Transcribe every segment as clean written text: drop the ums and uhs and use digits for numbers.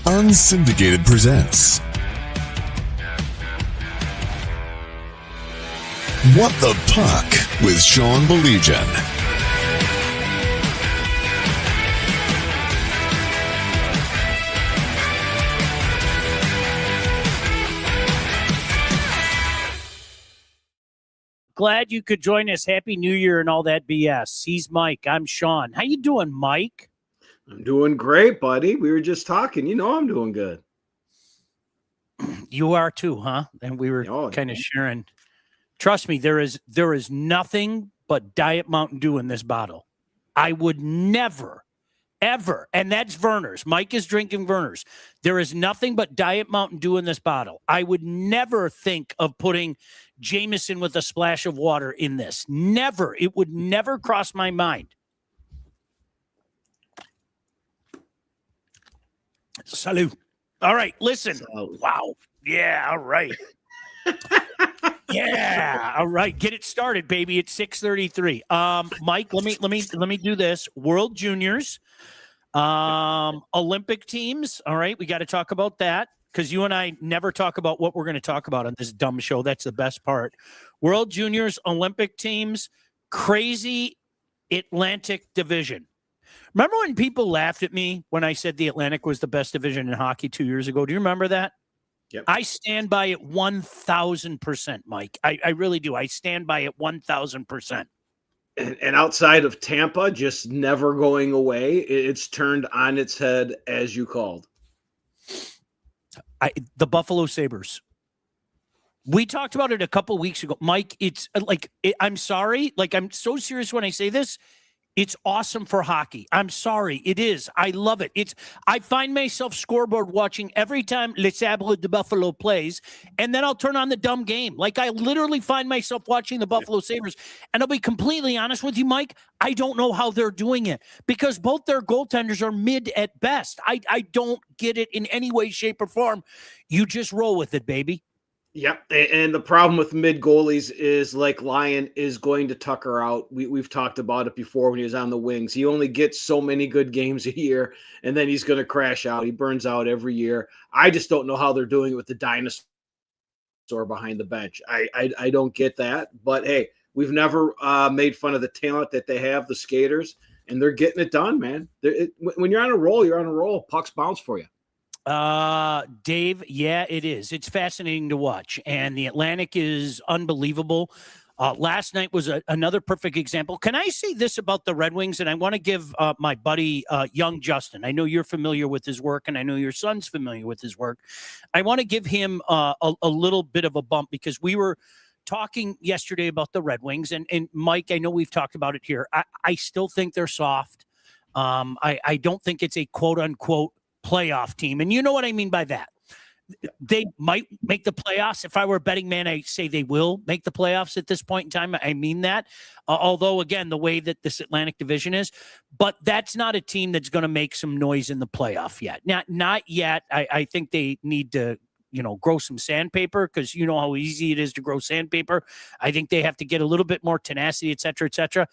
Unsyndicated presents What the Puck with Sean Baligian. Glad you could join us. Happy New Year and all that BS. He's Mike. I'm Sean. How you doing, Mike? I'm doing great, buddy. We were just talking. You know I'm doing good. You are too, huh? And we were kind of sharing. Trust me, there is nothing but Diet Mountain Dew in this bottle. I would never, ever, and that's Verner's. Mike is drinking Verner's. There is nothing but Diet Mountain Dew in this bottle. I would never think of putting Jameson with a splash of water in this. Never. It would never cross my mind. Salute. All right, listen. Salute. Wow. Yeah, all right. Yeah, all right. Get it started, baby. It's 6:33. Mike, let me do this. World Juniors, Olympic teams. All right, we got to talk about that because you and I never talk about what we're going to talk about on this dumb show. That's the best part. World Juniors, Olympic teams, crazy Atlantic division. Remember when people laughed at me when I said the Atlantic was the best division in hockey 2 years ago? Do you remember that? Yep. I stand by it 1,000%, Mike. I really do. I stand by it 1,000%. And outside of Tampa, just never going away, it's turned on its head, as you called. The Buffalo Sabres. We talked about it a couple weeks ago. Mike, it's like, I'm sorry. Like, I'm so serious when I say this. It's awesome for hockey. I'm sorry. It is. I love it. I find myself scoreboard watching every time Les Sabres de Buffalo plays, and then I'll turn on the dumb game. Like, I literally find myself watching the Buffalo Sabres, and I'll be completely honest with you, Mike, I don't know how they're doing it because both their goaltenders are mid at best. I don't get it in any way, shape, or form. You just roll with it, baby. Yep, and the problem with mid goalies is like Lyon is going to tucker out. We've talked about it before when he was on the wings. He only gets so many good games a year, and then he's going to crash out. He burns out every year. I just don't know how they're doing it with the dinosaur behind the bench. I don't get that. But, hey, we've never made fun of the talent that they have, the skaters, and they're getting it done, man. When you're on a roll, you're on a roll. Pucks bounce for you. Dave, yeah, it is. It's fascinating to watch, and the Atlantic is unbelievable. Last night was another perfect example. Can I say this about the Red Wings? And I want to give my buddy, young Justin. I know you're familiar with his work, and I know your son's familiar with his work. I want to give him a little bit of a bump because we were talking yesterday about the Red Wings, and Mike, I know we've talked about it here. I still think they're soft. I don't think it's a quote-unquote playoff team. And you know what I mean by that. They might make the playoffs. If I were a betting man, I say they will make the playoffs at this point in time. I mean that. Although, again, the way that this Atlantic division is. But that's not a team that's going to make some noise in the playoff yet. Not yet. I think they need to, grow some sandpaper because you know how easy it is to grow sandpaper. I think they have to get a little bit more tenacity, et cetera, et cetera.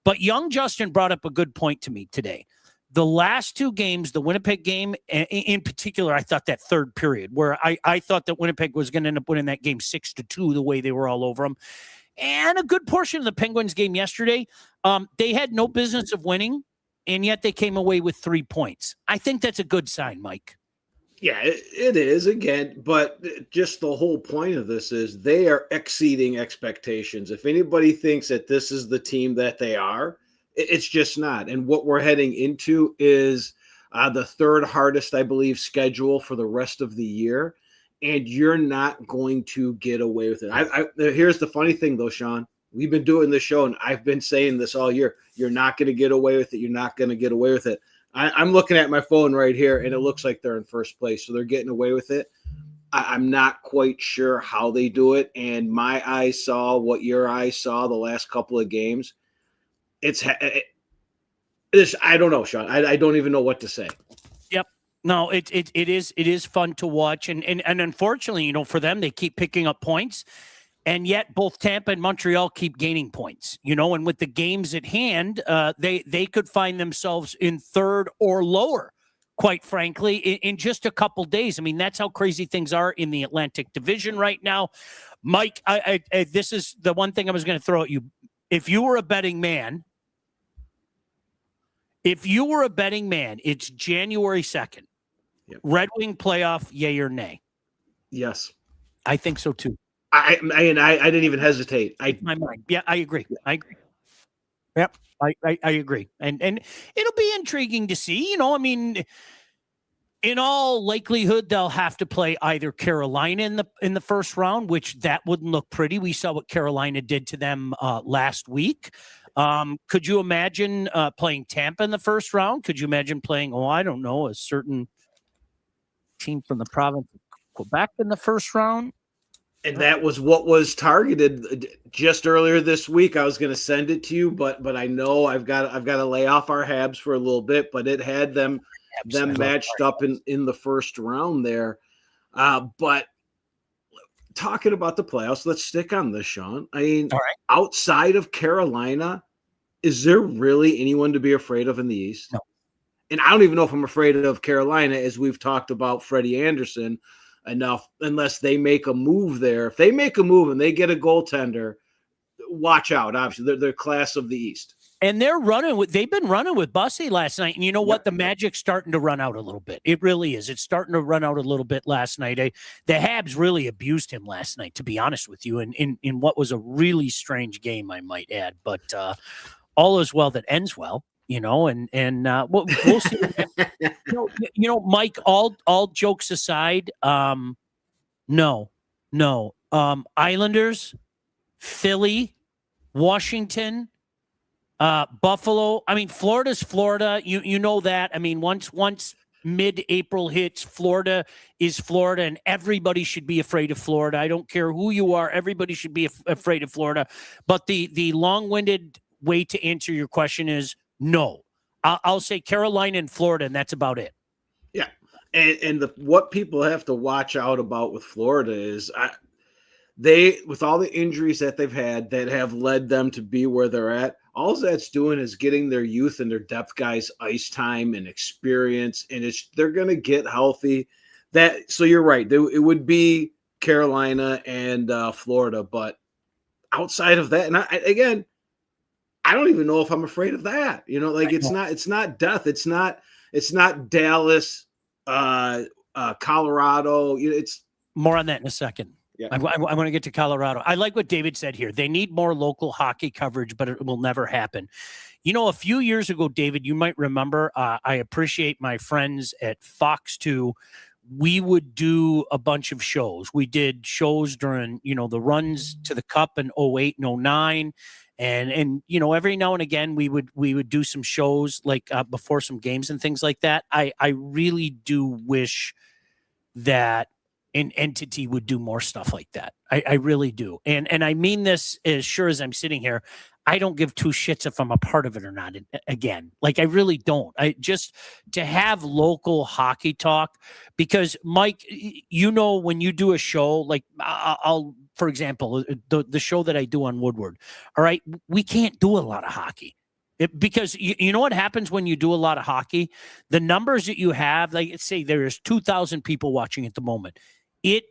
But young Justin brought up a good point to me today. The last two games, the Winnipeg game in particular, I thought that third period where I thought that Winnipeg was going to end up winning that game 6-2, the way they were all over them. And a good portion of the Penguins game yesterday, they had no business of winning, and yet they came away with 3 points. I think that's a good sign, Mike. Yeah, it is, again, but just the whole point of this is they are exceeding expectations. If anybody thinks that this is the team that they are, it's just not. And what we're heading into is the third hardest, I believe, schedule for the rest of the year. And you're not going to get away with it. Here's the funny thing, though, Sean. We've been doing this show, and I've been saying this all year. You're not going to get away with it. You're not going to get away with it. I'm looking at my phone right here, and it looks like they're in first place. So they're getting away with it. I'm not quite sure how they do it. And my eyes saw what your eyes saw the last couple of games. I don't know, Sean. I don't even know what to say. Yep. No, it is fun to watch. And unfortunately, for them, they keep picking up points. And yet both Tampa and Montreal keep gaining points, and with the games at hand, they could find themselves in third or lower, quite frankly, in just a couple days. I mean, that's how crazy things are in the Atlantic Division right now. Mike, I this is the one thing I was going to throw at you. If you were a betting man, it's January 2nd. Yep. Red Wing playoff, yay or nay? Yes. I think so too. I didn't even hesitate. My mind. Yeah, I agree. Yep, I agree. And it'll be intriguing to see. I mean, in all likelihood, they'll have to play either Carolina in the first round, which that wouldn't look pretty. We saw what Carolina did to them last week. Could you imagine playing Tampa in the first round? Could you imagine playing, I don't know, a certain team from the province of Quebec in the first round? And that was what was targeted just earlier this week. I was going to send it to you, but I know I've got to lay off our Habs for a little bit. But it had them matched up in the first round there. But talking about the playoffs, let's stick on this, Sean. I mean, outside of Carolina, is there really anyone to be afraid of in the East? No. And I don't even know if I'm afraid of Carolina, as we've talked about Freddie Anderson enough, unless they make a move there. If they make a move and they get a goaltender, watch out. Obviously, they're class of the East. And they've been running with Bussy last night. And you know what? The Magic's starting to run out a little bit. It really is. It's starting to run out a little bit last night. The Habs really abused him last night, to be honest with you, in what was a really strange game, I might add. But all is well that ends well. We'll see. Mike, all jokes aside, no. Islanders, Philly, Washington, Buffalo. I mean, Florida's Florida. You know that. I mean, once mid-April hits, Florida is Florida, and everybody should be afraid of Florida. I don't care who you are. Everybody should be afraid of Florida. But the long-winded way to answer your question is no. I'll say Carolina and Florida, and that's about it. Yeah. And what people have to watch out about with Florida is with all the injuries that they've had that have led them to be where they're at, all that's doing is getting their youth and their depth guys ice time and experience, and they're going to get healthy. So you're right. It would be Carolina and Florida, but outside of that, and I don't even know if I'm afraid of that. It's not death. It's not Dallas, Colorado. It's more on that in a second. Yeah. I want to get to Colorado. I like what David said here. They need more local hockey coverage, but it will never happen. A few years ago, David, you might remember, I appreciate my friends at Fox 2. We would do a bunch of shows. We did shows during, the runs to the Cup in 08 and 09. And every now and again we would do some shows like before some games and things like that. I really do wish that an entity would do more stuff like that. I really do. And I mean this as sure as I'm sitting here. I don't give two shits if I'm a part of it or not. Again, I really don't. I just to have local hockey talk, because Mike, when you do a show, like I'll for example, the show that I do on Woodward. All right. We can't do a lot of hockey because you know what happens when you do a lot of hockey, the numbers that you have, like say there's 2,000 people watching at the moment. It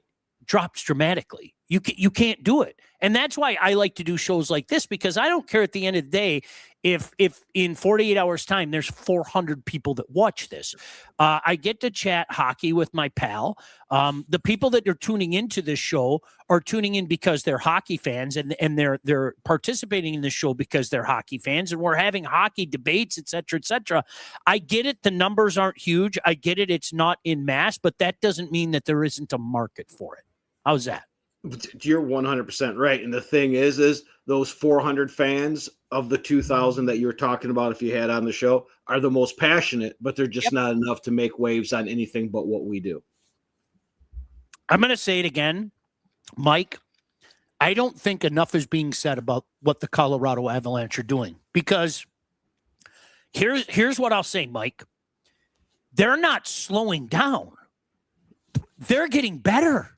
drops dramatically. You can't do it. And that's why I like to do shows like this, because I don't care at the end of the day if in 48 hours time there's 400 people that watch this. I get to chat hockey with my pal. The people that are tuning into this show are tuning in because they're hockey fans, and they're participating in this show because they're hockey fans, and we're having hockey debates, et cetera, et cetera. I get it. The numbers aren't huge. I get it. It's not in mass, but that doesn't mean that there isn't a market for it. How's that? You're 100% right. And the thing is those 400 fans of the 2,000 that you were talking about, if you had on the show, are the most passionate, but they're just not enough to make waves on anything but what we do. I'm going to say it again, Mike. I don't think enough is being said about what the Colorado Avalanche are doing, because here's what I'll say, Mike. They're not slowing down. They're getting better.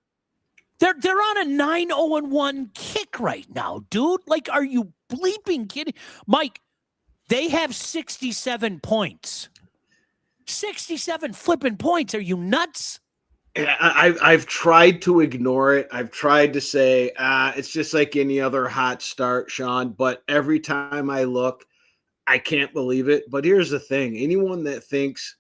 They're on a 9-0-1 kick right now, dude. Like, are you bleeping kidding? Mike, they have 67 points. 67 flipping points. Are you nuts? I've tried to ignore it. I've tried to say, it's just like any other hot start, Sean. But every time I look, I can't believe it. But here's the thing. Anyone that thinks,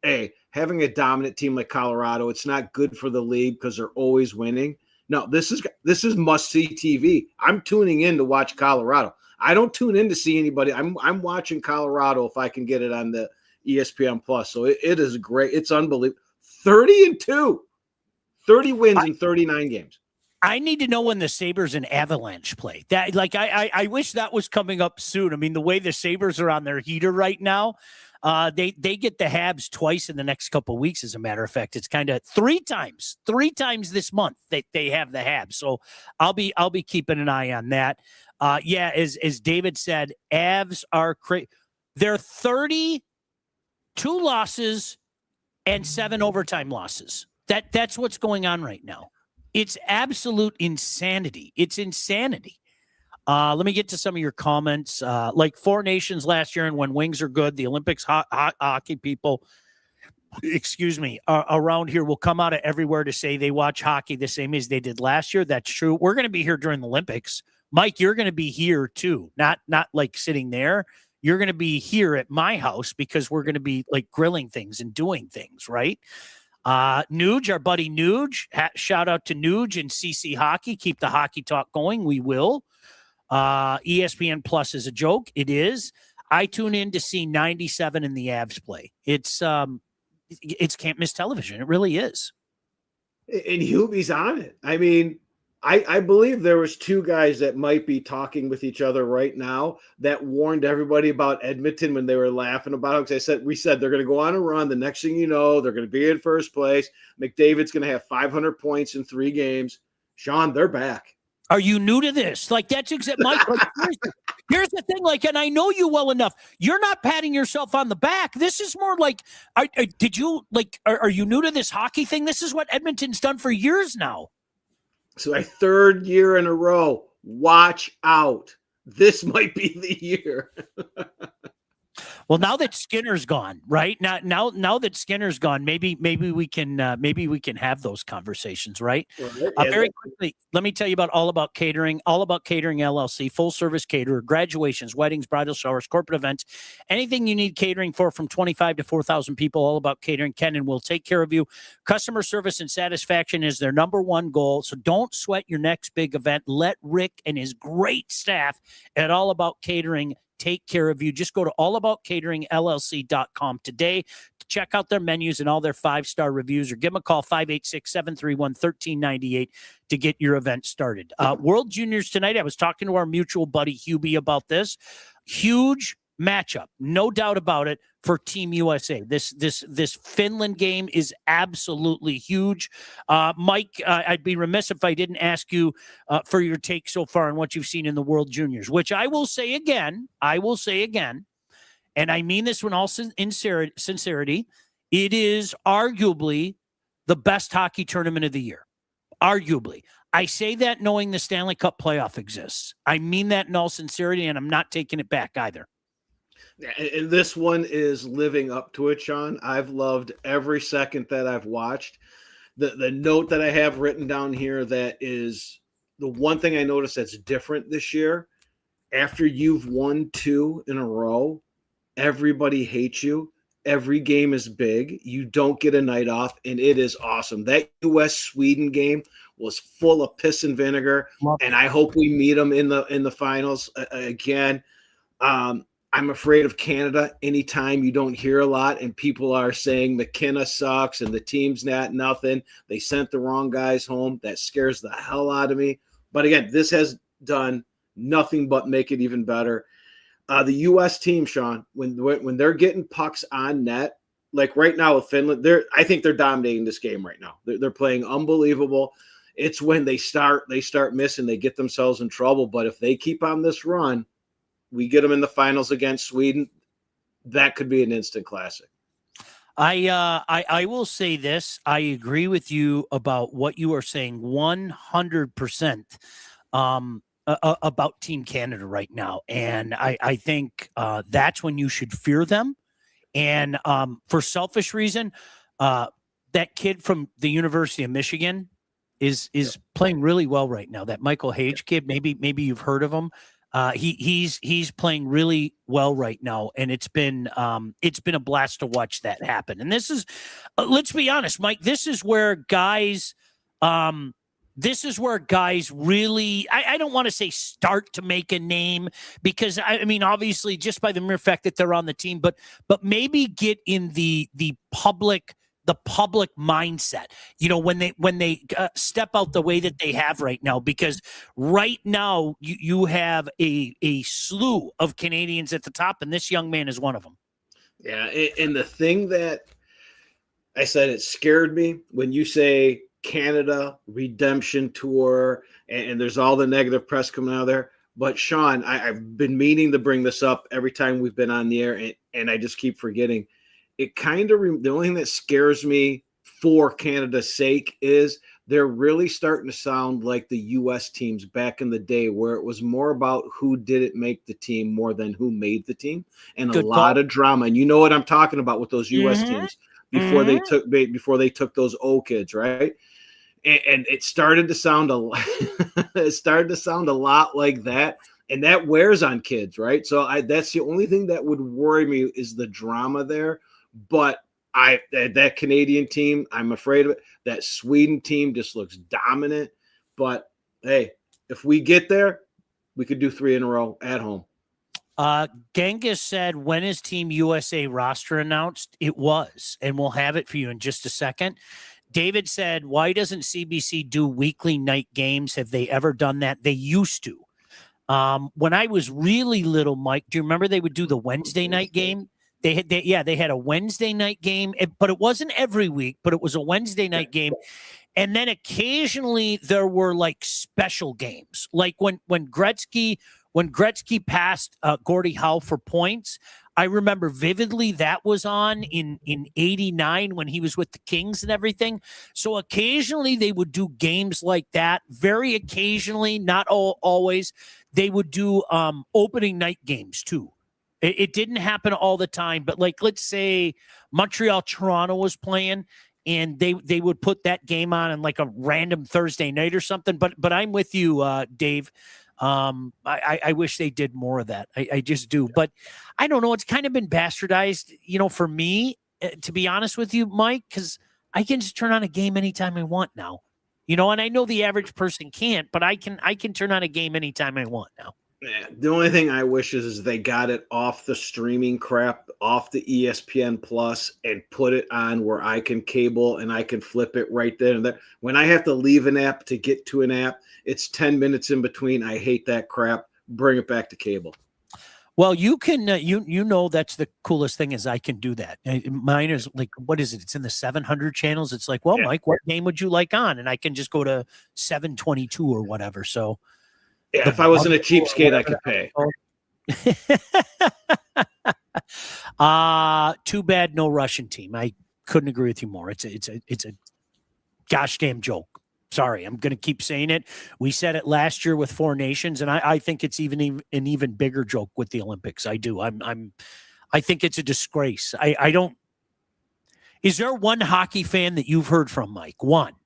hey, having a dominant team like Colorado, it's not good for the league because they're always winning. No, this is must-see TV. I'm tuning in to watch Colorado. I don't tune in to see anybody. I'm watching Colorado if I can get it on the ESPN Plus. So it is great. It's unbelievable. 30-2, 30 wins in 39 games. I need to know when the Sabres and Avalanche play. That, like, I wish that was coming up soon. I mean, the way the Sabres are on their heater right now, they get the Habs twice in the next couple of weeks. As a matter of fact, it's kind of three times this month they have the Habs. So I'll be keeping an eye on that. As David said, Avs are crazy. They're 32 losses and 7 overtime losses. That's what's going on right now. It's absolute insanity. It's insanity. Let me get to some of your comments. Like Four Nations last year, and when wings are good, the Olympics hockey people, around here will come out of everywhere to say they watch hockey the same as they did last year. That's true. We're going to be here during the Olympics. Mike, you're going to be here too. Not like sitting there. You're going to be here at my house because we're going to be like grilling things and doing things, right? Nuge, our buddy Nuge, shout out to Nuge and CC Hockey. Keep the hockey talk going. We will. ESPN Plus is a joke. It is. I tune in to see 97 in the Avs play. It's can't miss television. It really is. And Hubie's on it. I mean, I believe there was 2 guys that might be talking with each other right now that warned everybody about Edmonton when they were laughing about it. Because we said they're going to go on a run. The next thing you know, they're going to be in first place. McDavid's going to have 500 points in 3 games. Sean, they're back. Are you new to this? Like, that's exactly, Mike. Like, here's the thing. Like, and I know you well enough. You're not patting yourself on the back. This is more like, are you new to this hockey thing? This is what Edmonton's done for years now. So a 3rd year in a row. Watch out. This might be the year. Well, now that Skinner's gone, right? Now that Skinner's gone, maybe we can have those conversations, right? Very quickly, let me tell you about All About Catering. All About Catering LLC, full service caterer, graduations, weddings, bridal showers, corporate events, anything you need catering for, from 25 to 4,000 people. All About Catering can and will take care of you. Customer service and satisfaction is their number one goal. So don't sweat your next big event. Let Rick and his great staff at All About Catering take care of you. Just go to allaboutcateringllc.com today to check out their menus and all their 5-star reviews, or give them a call, 586-731-1398 to get your event started. World Juniors tonight. I was talking to our mutual buddy Hubie about this. Huge matchup, no doubt about it, for Team USA. This Finland game is absolutely huge. Mike, I'd be remiss if I didn't ask you for your take so far on what you've seen in the World Juniors, which I will say again, and I mean this in all sincerity, it is arguably the best hockey tournament of the year. Arguably. I say that knowing the Stanley Cup playoff exists. I mean that in all sincerity, and I'm not taking it back either. And this one is living up to it, Sean. I've loved every second that I've watched. The note that I have written down here, that is the one thing I noticed that's different this year. After you've won 2 in a row, everybody hates you. Every game is big. You don't get a night off, and it is awesome. That US-Sweden game was full of piss and vinegar, and I hope we meet them in the finals again. I'm afraid of Canada. Anytime you don't hear a lot and people are saying McKenna sucks and the team's nothing, they sent the wrong guys home, that scares the hell out of me. But again, this has done nothing but make it even better. The U.S. team, Sean, when they're getting pucks on net, like right now with Finland, I think they're dominating this game right now. They're playing unbelievable. It's when they start missing, they get themselves in trouble. But if they keep on this run, we get them in the finals against Sweden, that could be an instant classic. I will say this. I agree with you about what you are saying 100% about Team Canada right now. And I think that's when you should fear them. And for selfish reason, that kid from the University of Michigan is playing really well right now. That Michael Hage kid, maybe you've heard of him. He's playing really well right now, and it's been a blast to watch that happen. And this is, let's be honest, Mike. This is where guys really, I don't want to say start to make a name, because I mean, obviously just by the mere fact that they're on the team, but maybe get in the public mindset, when they step out the way that they have right now, because right now you have a slew of Canadians at the top, and this young man is one of them. Yeah. And the thing that I said, it scared me when you say Canada redemption tour, and there's all the negative press coming out of there. But Sean, I've been meaning to bring this up every time we've been on the air, and I just keep forgetting. It kind of the only thing that scares me for Canada's sake is they're really starting to sound like the U.S. teams back in the day, where it was more about who didn't make the team more than who made the team, and Good a lot call. of drama. And you know what I'm talking about with those U.S. teams before they took those O kids, right? And it started to sound a lot. It started to sound a lot like that. And that wears on kids, right? So that's the only thing that would worry me is the drama there. But that Canadian team, I'm afraid of it. That Sweden team just looks dominant. But hey, if we get there, we could do 3 in a row at home. Genghis said, when is Team USA roster announced? It was, and we'll have it for you in just a second. David said, why doesn't CBC do weekly night games? Have they ever done that? They used to. When I was really little, Mike, do you remember they would do the Wednesday night game? They had a Wednesday night game, but it wasn't every week, but it was a Wednesday night game. And then occasionally there were like special games, like when Gretzky passed Gordie Howe for points. I remember vividly that was on in 89 when he was with the Kings and everything. So occasionally they would do games like that. Very occasionally, not always, they would do opening night games too. It didn't happen all the time, but like, let's say Montreal-Toronto was playing, and they would put that game on like a random Thursday night or something. But I'm with you, Dave. I wish they did more of that. I just do. But I don't know. It's kind of been bastardized, for me, to be honest with you, Mike, because I can just turn on a game anytime I want now. And I know the average person can't, but I can turn on a game anytime I want now. Yeah, the only thing I wish is they got it off the streaming crap, off the ESPN Plus, and put it on where I can cable and I can flip it right there and there. When I have to leave an app to get to an app, it's 10 minutes in between. I hate that crap. Bring it back to cable. Well, you can, that's the coolest thing is I can do that. Mine is like, what is it? It's in the 700 channels. It's like, well, yeah. Mike, what game would you like on? And I can just go to 722 or whatever. So. Yeah, if I wasn't a cheapskate, I could pay. Too bad no Russian team. I couldn't agree with you more. It's a gosh damn joke. Sorry, I'm going to keep saying it. We said it last year with 4 nations, and I think it's even an even bigger joke with the Olympics. I do. I think it's a disgrace. I don't. Is there one hockey fan that you've heard from, Mike? One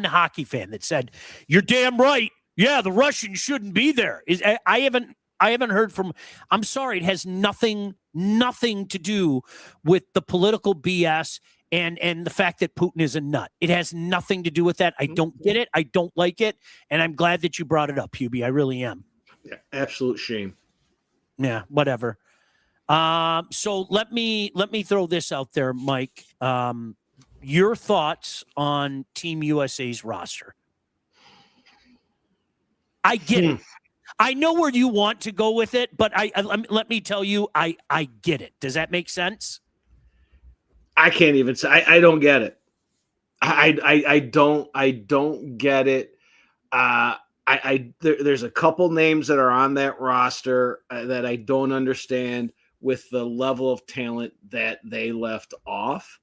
hockey fan that said, "You're damn right. Yeah, the Russians shouldn't be there." I haven't heard from. I'm sorry, it has nothing to do with the political BS and the fact that Putin is a nut. It has nothing to do with that. I don't get it. I don't like it, and I'm glad that you brought it up, Hubie. I really am. Yeah, absolute shame. Yeah, whatever. So let me throw this out there, Mike. Your thoughts on Team USA's roster? I get it. I know where you want to go with it, but let me tell you, I get it. Does that make sense? I can't even say. I don't get it. I don't get it. There's a couple names that are on that roster that I don't understand. with the level of talent that they left off.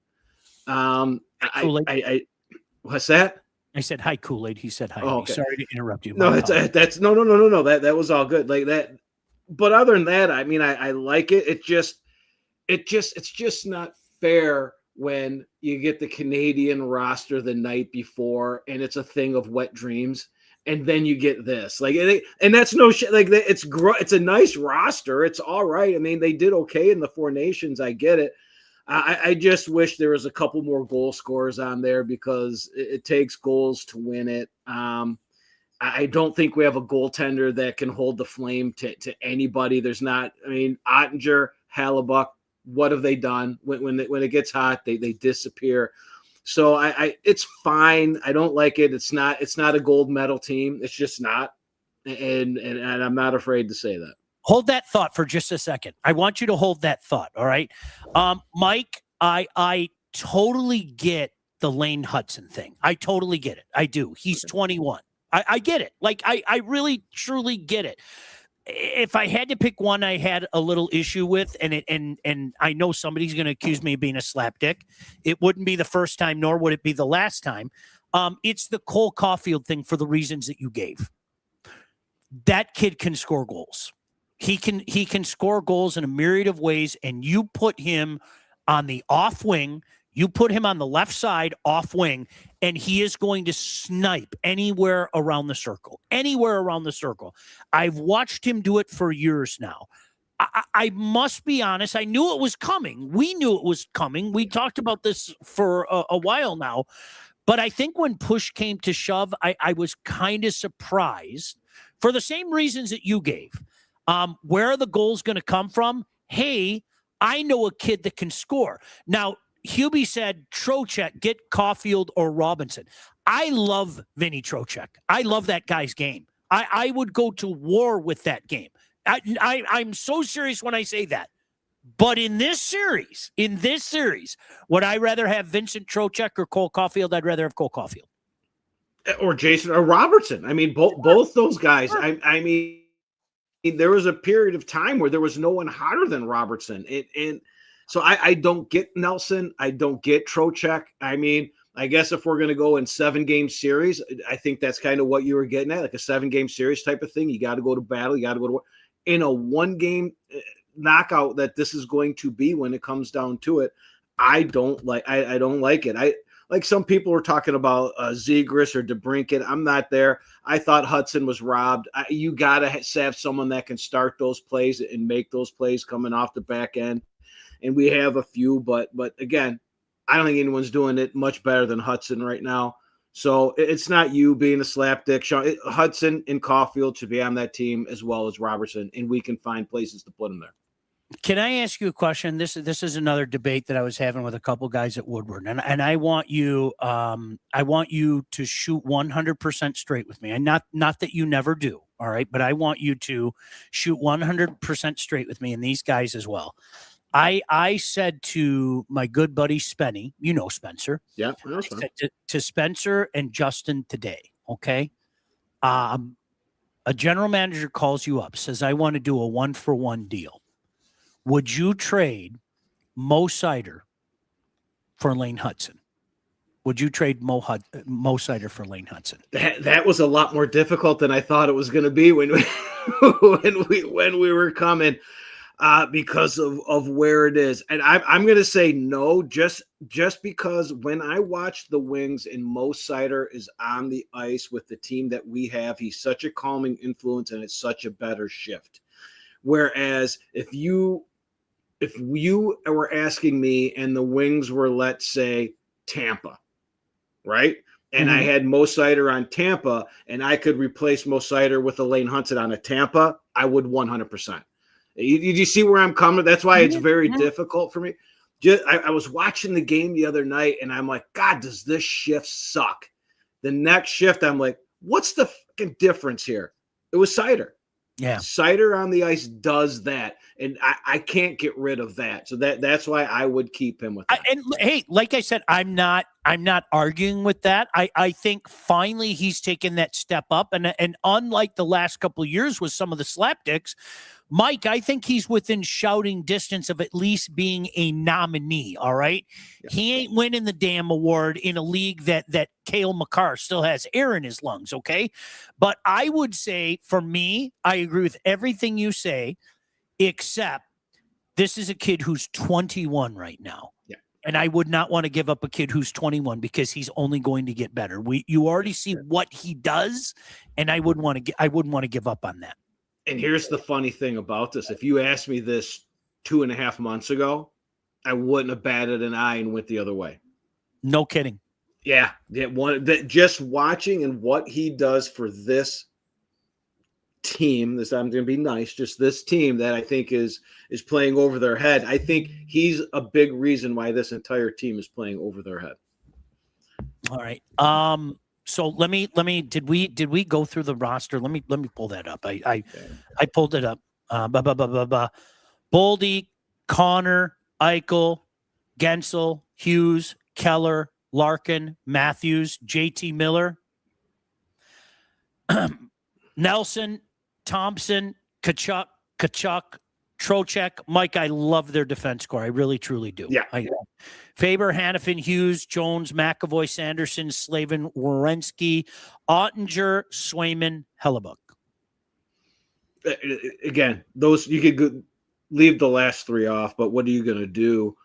What's that? I said hi, Kool-Aid. He said hi. Oh, okay. Sorry to interrupt you. No, that's no. That was all good. Like that. But other than that, I mean, I like it. It's just not fair when you get the Canadian roster the night before and it's a thing of wet dreams. And then you get this, like, and that's no shit. Like, it's a nice roster. It's all right. I mean, they did okay in the Four Nations. I get it. I just wish there was a couple more goal scorers on there because it takes goals to win it. I don't think we have a goaltender that can hold the flame to anybody. There's not. I mean, Ottinger, Hallebuck. What have they done when it gets hot? They disappear. So it's fine. I don't like it. It's not a gold medal team. It's just not. And I'm not afraid to say that. Hold that thought for just a second. I want you to hold that thought. All right. Mike, I totally get the Lane Hudson thing. I totally get it. I do. He's 21. I get it. Like, I really, truly get it. If I had to pick one I had a little issue with, and I know somebody's going to accuse me of being a slapdick, it wouldn't be the first time, nor would it be the last time. It's the Cole Caulfield thing for the reasons that you gave. That kid can score goals. He can score goals in a myriad of ways, and you put him on the off wing, you put him on the left side off wing, and he is going to snipe anywhere around the circle. I've watched him do it for years now. I must be honest. I knew it was coming. We knew it was coming. We talked about this for a while now. But I think when push came to shove, I was kind of surprised for the same reasons that you gave. Where are the goals going to come from? Hey, I know a kid that can score. Now, Hubie said, Trocheck, get Caulfield or Robinson. I love Vinny Trocheck. I love that guy's game. I would go to war with that game. I'm so serious when I say that. But in this series, would I rather have Vincent Trocheck or Cole Caulfield? I'd rather have Cole Caulfield. Or Jason or Robertson. I mean, both those guys. I mean, there was a period of time where there was no one hotter than Robertson. And so I don't get Nelson. I don't get Trocheck. I mean, I guess if we're going to go in 7-game series, I think that's kind of what you were getting at, like a 7-game series type of thing. You got to go to battle. You got to go to war. In a 1-game knockout that this is going to be when it comes down to it, I don't like it. Like some people were talking about Zegras or DeBrincat. I'm not there. I thought Hudson was robbed. You got to have someone that can start those plays and make those plays coming off the back end. And we have a few, but again, I don't think anyone's doing it much better than Hudson right now. So it's not you being a slapdick. Hudson and Caulfield should be on that team as well as Robertson, and we can find places to put them there. Can I ask you a question? This is another debate that I was having with a couple guys at Woodward, and I want you to shoot 100% straight with me. And not that you never do, all right, but I want you to shoot 100% straight with me, and these guys as well. I said to my good buddy Spenny, you know Spencer. Yeah, I said to Spencer and Justin today, okay? A general manager calls you up, says, I want to do a 1-for-1 deal. Would you trade Mo Seider for Lane Hudson? Would you trade Mo Seider for Lane Hudson? That was a lot more difficult than I thought it was going to be when we were coming. Because of where it is. And I'm going to say no, just because when I watch the Wings and Mo Seider is on the ice with the team that we have, he's such a calming influence and it's such a better shift. Whereas if you were asking me and the Wings were, let's say, Tampa, right? And I had Mo Seider on Tampa and I could replace Mo Seider with Lane Hudson on a Tampa, I would 100%. Did you see where I'm coming? That's why it's very difficult for me. I was watching the game the other night, and I'm like, God, does this shift suck? The next shift, I'm like, what's the fucking difference here? It was Seider. Yeah. Seider on the ice does that, and I can't get rid of that. So that's why I would keep him with that. And hey, like I said, I'm not arguing with that. I think finally he's taken that step up, and unlike the last couple of years with some of the slapdicks, Mike, I think he's within shouting distance of at least being a nominee. All right. Yeah. He ain't winning the damn award in a league that Cale Makar still has air in his lungs. Okay. But I would say for me, I agree with everything you say, except this is a kid who's 21 right now. Yeah. And I would not want to give up a kid who's 21 because he's only going to get better. You already see what he does, and I wouldn't want to give up on that. And here's the funny thing about this. If you asked me this 2.5 months ago, I wouldn't have batted an eye and went the other way. No kidding. Yeah. Just watching and what he does for this team, I'm going to be nice, just this team that I think is playing over their head. I think he's a big reason why this entire team is playing over their head. All right. So let me did we go through the roster? Let me pull that up. I pulled it up. Boldy, Connor, Eichel, Gensel, Hughes, Keller, Larkin, Matthews, JT Miller, Nelson, Thompson, Kachuk, Trocheck. Mike, I love their defense core. I really, truly do. Yeah. Faber, Hannafin, Hughes, Jones, McAvoy, Sanderson, Slavin, Werenski, Ottinger, Swayman, Hellebuck. Again, those you could leave the last three off, but what are you going to do?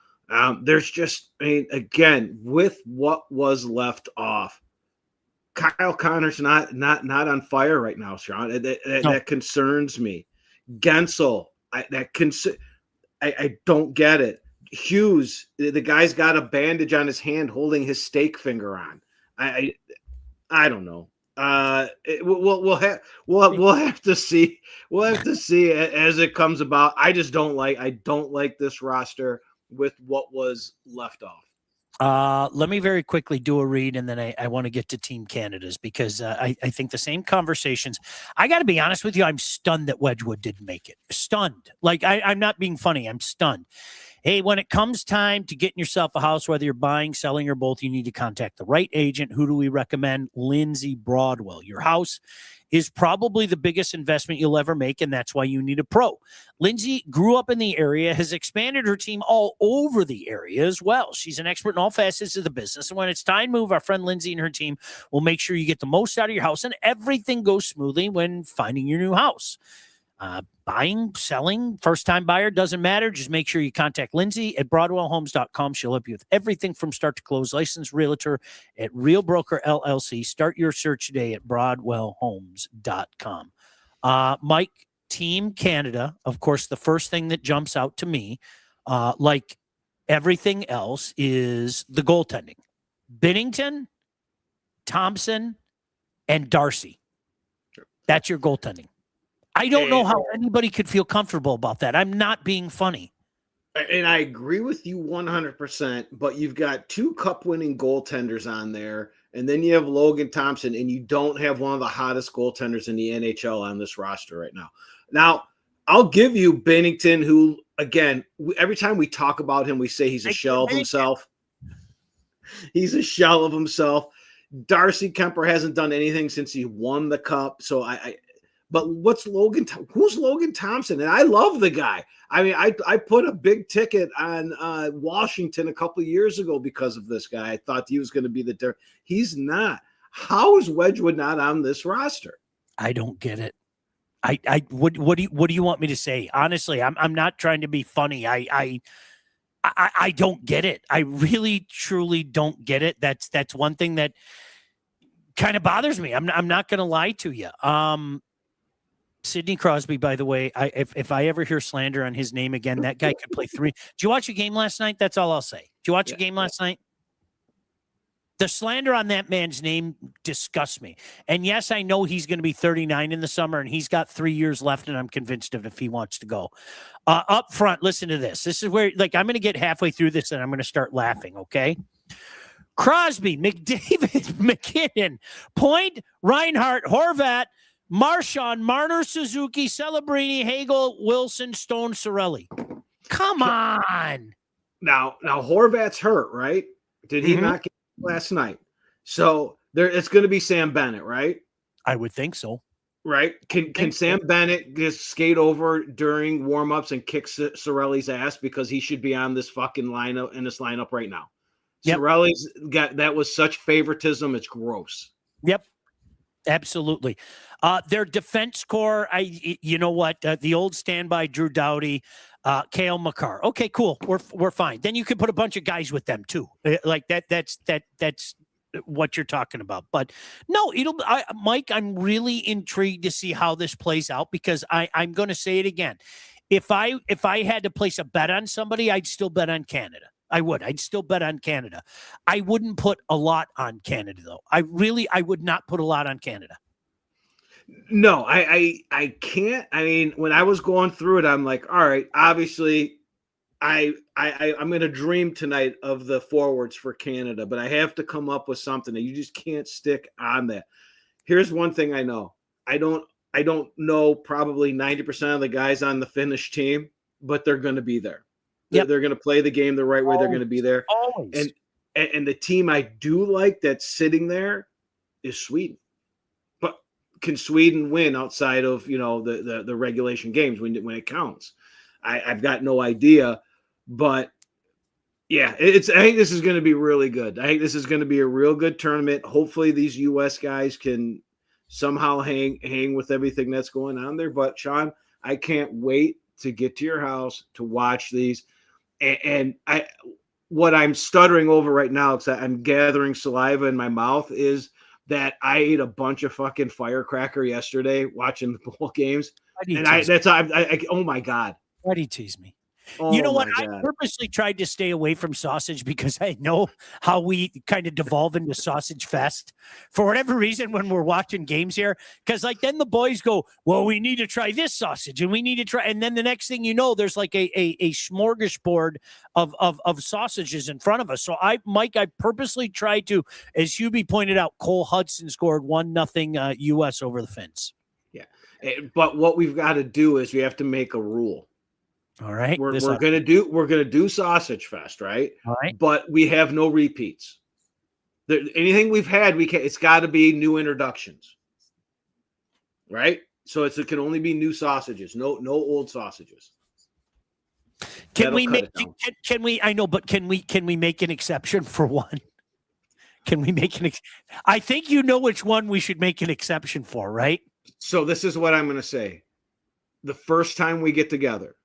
There's just, again, with what was left off, Kyle Connor's not on fire right now, Sean. That concerns me. Gensel, I don't get it. Hughes, the guy's got a bandage on his hand holding his steak finger on. I don't know. We'll have to see. We'll have to see as it comes about. I don't like this roster with what was left off. Let me very quickly do a read, and then I want to get to Team Canada's because I think the same conversations. I got to be honest with you. I'm stunned that Wedgwood didn't make it. Stunned. Like I'm not being funny. I'm stunned. Hey, when it comes time to getting yourself a house, whether you're buying, selling, or both, you need to contact the right agent. Who do we recommend? Lindsay Broadwell. Your house is probably the biggest investment you'll ever make, and that's why you need a pro. Lindsay grew up in the area, has expanded her team all over the area as well. She's an expert in all facets of the business, and when it's time to move, our friend Lindsay and her team will make sure you get the most out of your house, and everything goes smoothly when finding your new house. Buying, selling, first-time buyer, doesn't matter. Just make sure you contact Lindsay at BroadwellHomes.com. She'll help you with everything from start to close. Licensed realtor at Real Broker LLC. Start your search today at BroadwellHomes.com. Mike, Team Canada, of course, the first thing that jumps out to me, like everything else, is the goaltending. Binnington, Thompson, and Darcy. That's your goaltending. I don't know how anybody could feel comfortable about that. I'm not being funny. And I agree with you 100%, but you've got two cup-winning goaltenders on there, and then you have Logan Thompson, and you don't have one of the hottest goaltenders in the NHL on this roster right now. Now, I'll give you Binnington, who, again, every time we talk about him, we say he's a shell of himself. He's a shell of himself. Darcy Kemper hasn't done anything since he won the cup, so but what's who's Logan Thompson? And I love the guy. I mean, I put a big ticket on Washington a couple of years ago because of this guy. I thought he was going to be he's not. How is Wedgwood not on this roster? I don't get it. What do you want me to say? Honestly, I'm not trying to be funny. I don't get it. I really truly don't get it. That's one thing that kind of bothers me. I'm not going to lie to you. Sidney Crosby, by the way, if I ever hear slander on his name again, that guy could play three. Did you watch a game last night? That's all I'll say. Did you watch a game last night? The slander on that man's name disgusts me. And yes, I know he's going to be 39 in the summer, and he's got 3 years left, and I'm convinced of if he wants to go. Up front, listen to this. This is where, I'm going to get halfway through this, and I'm going to start laughing, okay? Crosby, McDavid, McKinnon, Point, Reinhart, Horvat, Marchand, Marner, Suzuki, Celebrini, Hagel, Wilson, Stone, Cirelli. Come on. Now Horvat's hurt, right? Did he not get last night? So it's going to be Sam Bennett, right? I would think so. Right? Can Sam Bennett just skate over during warmups and kick Cirelli's ass because he should be on this fucking lineup right now? Yep. Cirelli's got that was such favoritism. It's gross. Yep. Absolutely. Their defense core, you know what? The old standby Drew Doughty, Cale Makar. Okay, cool. We're fine. Then you could put a bunch of guys with them too. Like that. That's what you're talking about. But no, Mike, I'm really intrigued to see how this plays out because I'm going to say it again. If I had to place a bet on somebody, I'd still bet on Canada. I would. I'd still bet on Canada. I wouldn't put a lot on Canada, though. I would not put a lot on Canada. No, I can't. I mean, when I was going through it, I'm like, all right, obviously, I'm going to dream tonight of the forwards for Canada, but I have to come up with something that you just can't stick on that. Here's one thing I know. I don't know probably 90% of the guys on the Finnish team, but they're going to be there. Yep. They're going to play the game the right way. They're going to be there. Always. And the team I do like that's sitting there is Sweden. But can Sweden win outside of, the regulation games when it counts? I've got no idea. But yeah, I think this is going to be really good. I think this is going to be a real good tournament. Hopefully these U.S. guys can somehow hang with everything that's going on there. But Sean, I can't wait to get to your house to watch these. And what I'm stuttering over right now, because I'm gathering saliva in my mouth, is that I ate a bunch of fucking firecracker yesterday watching the bowl games. Oh my God. Why do you tease me? Oh, you know what? I purposely tried to stay away from sausage because I know how we kind of devolve into sausage fest for whatever reason when we're watching games here. Because then the boys go, well, we need to try this sausage and we need to try. And then the next thing you know, there's like a smorgasbord of sausages in front of us. So I purposely tried to, as Hubie pointed out, Cole Hudson scored 1-0 U.S. over the Finns. Yeah. But what we've got to do is we have to make a rule. All right. We're gonna do Sausage Fest, right? All right. But we have no repeats. Anything we've had, it's got to be new introductions, right? So it can only be new sausages, no old sausages. Can we make an exception for one? Can we make I think you know which one we should make an exception for, right? So this is what I'm going to say. The first time we get together,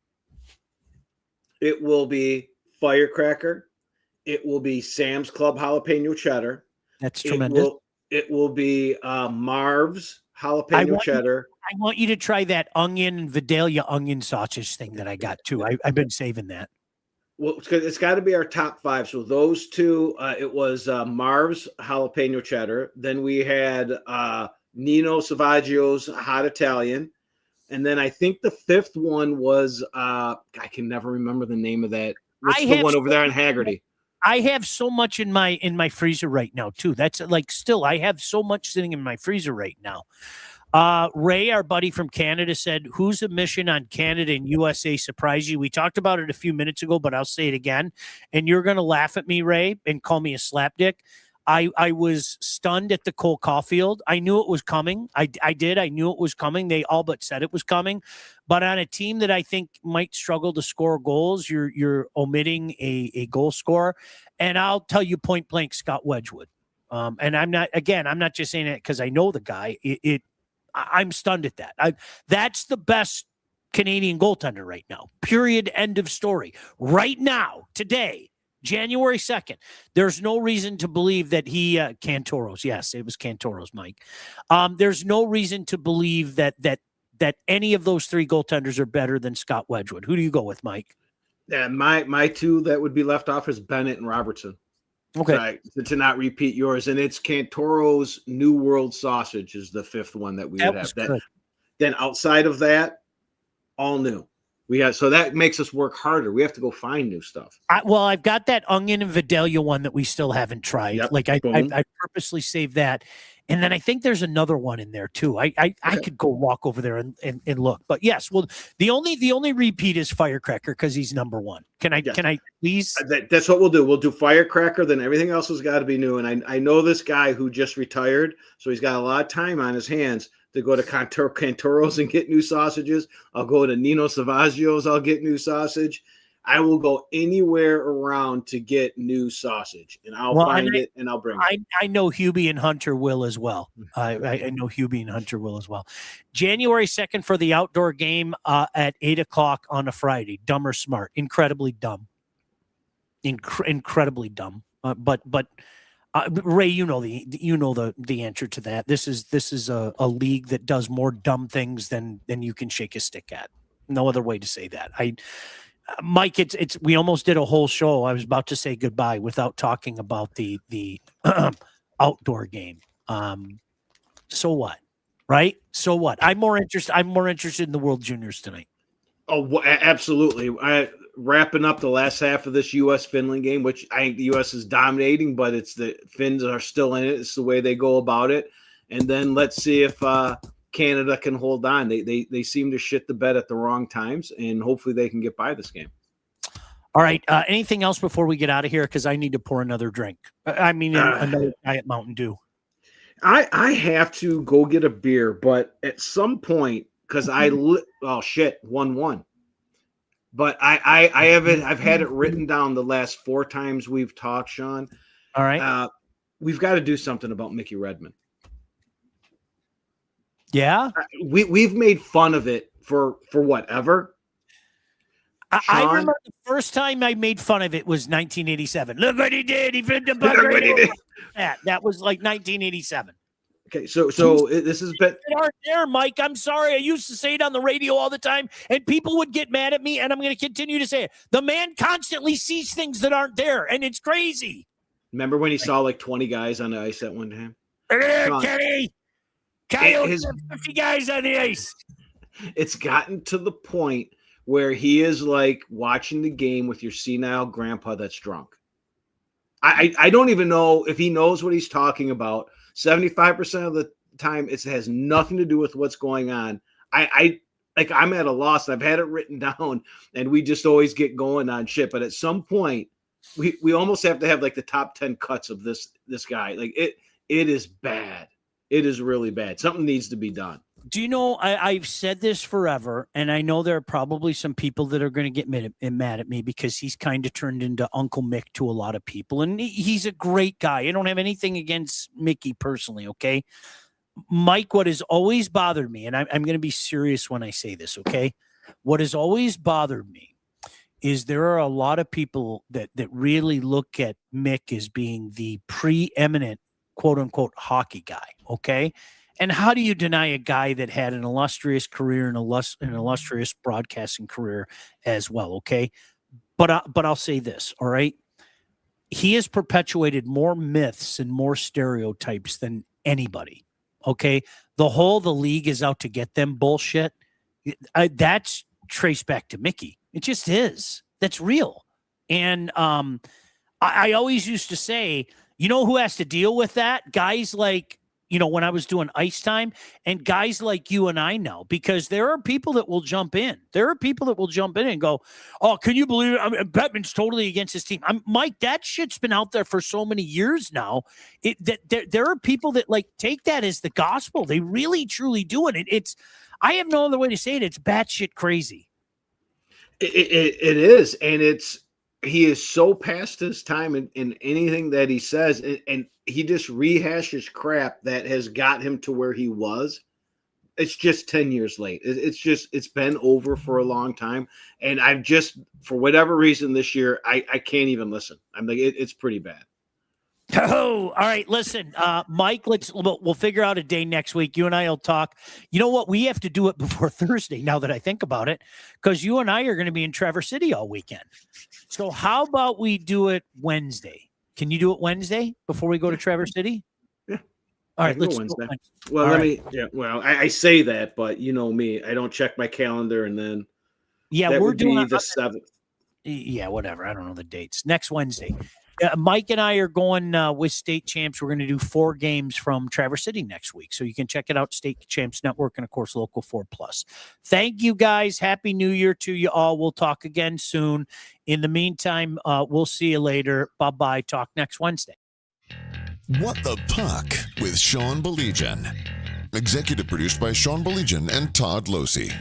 it will be firecracker. It will be Sam's Club jalapeno cheddar. That's tremendous. It will be Marv's jalapeno cheddar. I want you to try that onion and Vidalia onion sausage thing that I got too. I've been saving that. Well, it's got to be our top 5. So those two, it was Marv's jalapeno cheddar. Then we had Nino Savaggio's hot Italian. And then I think the 5th one was I can never remember the name of that. What's the one over there in Haggerty? I have so much in my freezer right now too. That's I have so much sitting in my freezer right now. Ray, our buddy from Canada, said, "Whose admission on Canada and USA surprised you?" We talked about it a few minutes ago, but I'll say it again. And you're going to laugh at me, Ray, and call me a slapdick. I was stunned at the Cole Caulfield. I knew it was coming. I did. I knew it was coming. They all but said it was coming. But on a team that I think might struggle to score goals, you're omitting a goal scorer. And I'll tell you point blank, Scott Wedgwood. And I'm not just saying it because I know the guy. I'm stunned at that. That's the best Canadian goaltender right now. Period. End of story. Right now, today, January 2nd. There's no reason to believe that Cantoros. Yes, it was Cantoros, Mike. There's no reason to believe that any of those 3 goaltenders are better than Scott Wedgwood. Who do you go with, Mike? Yeah, my 2 that would be left off is Bennett and Robertson. Okay. Right, to not repeat yours. And it's Cantoro's New World Sausage is the 5th one that we would have. Then outside of that, all new. So that makes us work harder. We have to go find new stuff. I've got that onion and Vidalia one that we still haven't tried. Yep. I purposely saved that. And then I think there's another one in there too. I could go walk over there and look. But yes, well, the only repeat is Firecracker because he's number 1. Can I please? That's what we'll do. We'll do Firecracker. Then everything else has got to be new. And I know this guy who just retired, so he's got a lot of time on his hands. to go to Cantoro's and get new sausages. I'll go to Nino Savaggio's. I'll get new sausage. I will go anywhere around to get new sausage, and I'll find it and I'll bring it. I know Hubie and Hunter will as well. I know Hubie and Hunter will as well. January 2nd for the outdoor game at 8:00 on a Friday. Dumb or smart? Incredibly dumb. Incredibly dumb. But Ray, you know the answer to that. This is a league that does more dumb things than you can shake a stick at. No other way to say that. Mike, it's we almost did a whole show. I was about to say goodbye without talking about the outdoor game. So what? Right? So what? I'm more interested in the World Juniors tonight. Oh, absolutely. Wrapping up the last half of this U.S.-Finland game, which I think the U.S. is dominating, but it's the Finns are still in it. It's the way they go about it. And then let's see if Canada can hold on. They seem to shit the bed at the wrong times, and hopefully they can get by this game. All right. Anything else before we get out of here? Because I need to pour another drink. Another Diet Mountain Dew. I have to go get a beer, but at some point, because 1-1. But I haven't. I've had it written down the last 4 times we've talked, Sean. All right. We've got to do something about Mickey Redmond. Yeah, we've made fun of it for whatever. I remember the first time I made fun of it was 1987. Look what he did! He flipped the puck. That was like 1987. Okay, so this has been aren't there, Mike. I'm sorry. I used to say it on the radio all the time, and people would get mad at me, and I'm going to continue to say it. The man constantly sees things that aren't there, and it's crazy. Remember when he saw like 20 guys on the ice at one time? Kenny! Coyotes have 50 guys on the ice. It's gotten to the point where he is like watching the game with your senile grandpa that's drunk. I don't even know if he knows what he's talking about. 75% of the time, it has nothing to do with what's going on. I'm at a loss. I've had it written down, and we just always get going on shit. But at some point, we almost have to have like the top 10 cuts of this guy. Like it is bad. It is really bad. Something needs to be done. Do you know, I've said this forever, and I know there are probably some people that are going to get mad at me because he's kind of turned into Uncle Mick to a lot of people, and he's a great guy. I don't have anything against Mickey personally, okay? Mike, what has always bothered me, and I'm going to be serious when I say this, okay? What has always bothered me is there are a lot of people that really look at Mick as being the preeminent quote-unquote hockey guy, okay? And how do you deny a guy that had an illustrious career and an illustrious broadcasting career as well, okay? But I'll say this, all right? He has perpetuated more myths and more stereotypes than anybody, okay? The league is out to get them bullshit, that's traced back to Mickey. It just is. That's real. And I always used to say, you know who has to deal with that? Guys like, when I was doing Ice Time, and guys like you and I know, because there are people that will jump in. There are people that will jump in and go, oh, can you believe it? I mean, Bettman's totally against his team. Mike, that shit's been out there for so many years now. There are people that like take that as the gospel. They really, truly do it. I have no other way to say it. It's batshit crazy. It is. And he is so past his time in anything that he says, and he just rehashes crap that has got him to where he was. It's just 10 years late. It's been over for a long time. And I've just, for whatever reason this year, I can't even listen. I'm like, it's pretty bad. Oh, all right. Listen, Mike, we'll figure out a day next week. You and I will talk. You know what? We have to do it before Thursday, now that I think about it, because you and I are going to be in Traverse City all weekend. So how about we do it Wednesday? Can you do it Wednesday before we go to Traverse City? Yeah. All right. Let's Wednesday. Well, I say that, but you know me, I don't check my calendar, and then we're doing the 7th. Yeah, whatever. I don't know the dates. Next Wednesday. Mike and I are going with State Champs. We're going to do 4 games from Traverse City next week. So you can check it out, State Champs Network, and, of course, Local 4+. Thank you, guys. Happy New Year to you all. We'll talk again soon. In the meantime, we'll see you later. Bye-bye. Talk next Wednesday. What the Puck with Sean Baligian. Executive produced by Sean Baligian and Todd Losey.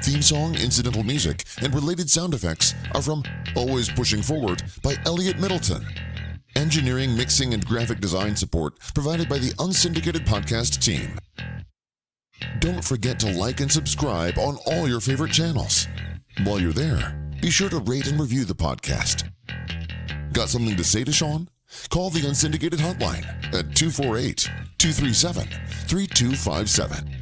Theme song, incidental music, and related sound effects are from Always Pushing Forward by Elliot Middleton. Engineering, mixing, and graphic design support provided by the Unsyndicated Podcast team. Don't forget to like and subscribe on all your favorite channels. While you're there, be sure to rate and review the podcast. Got something to say to Sean? Call the Unsyndicated hotline at 248-237-3257.